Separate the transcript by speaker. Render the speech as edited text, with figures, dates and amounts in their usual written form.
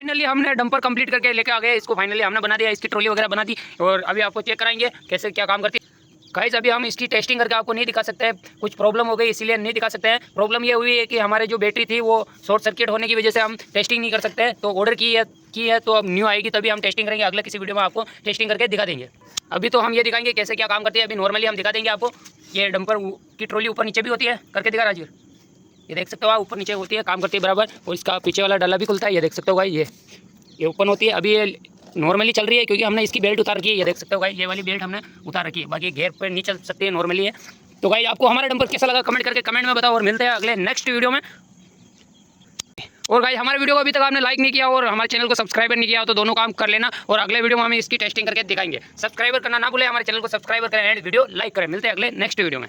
Speaker 1: Finally हमने dumper complete करके लेके आ गए इसको, फाइनली हमने बना दिया, इसकी ट्रॉली वगैरह बना दी और अभी आपको चेक कराएंगे कैसे क्या काम करती है। गाइस अभी हम इसकी टेस्टिंग करके आपको नहीं दिखा सकते हैं, कुछ प्रॉब्लम हो गई इसीलिए नहीं दिखा सकते हैं। प्रॉब्लम ये हुई है कि हमारे जो बैटरी थी वो शॉर्ट सर्किट होने की वजह से हम टेस्टिंग नहीं कर सकते हैं, तो ऑर्डर की है तो अब न्यू आएगी तभी हम टेस्टिंग करेंगे। अगले किसी वीडियो में आपको टेस्टिंग करके दिखा देंगे। अभी तो हम ये दिखाएंगे कैसे क्या काम करती है। अभी नॉर्मली हम दिखा देंगे आपको। ये डंपर की ट्रॉली ऊपर नीचे भी होती है, करके दिखा राजीव। ये देख सकते हो आप, ऊपर नीचे होती है, काम करती है बराबर। और इसका पीछे वाला डला भी खुलता है, ये देख सकते हो भाई। ये ओपन होती है। अभी ये नॉर्मली चल रही है क्योंकि हमने इसकी बेल्ट उतार रखी है, ये देख सकते हो भाई। ये वाली बेल्ट हमने उतार रखी है, बाकी घेर पर नहीं चल सकती है, नॉर्मली है। तो भाई आपको हमारा डंपर कैसा लगा कमेंट करके कमेंट में बताओ और मिलते हैं अगले नेक्स्ट वीडियो में। और भाई हमारे वीडियो को अभी तक आपने लाइक नहीं किया और हमारे चैनल को सब्सक्राइबर नहीं किया तो दोनों काम कर लेना, और अगले वीडियो में हम इसकी टेस्टिंग करके दिखाएंगे। सब्सक्राइबर करना ना भूले, हमारे चैनल को सब्सक्राइबर करें एंड वीडियो लाइक करें। मिलते हैं अगले नेक्स्ट वीडियो में।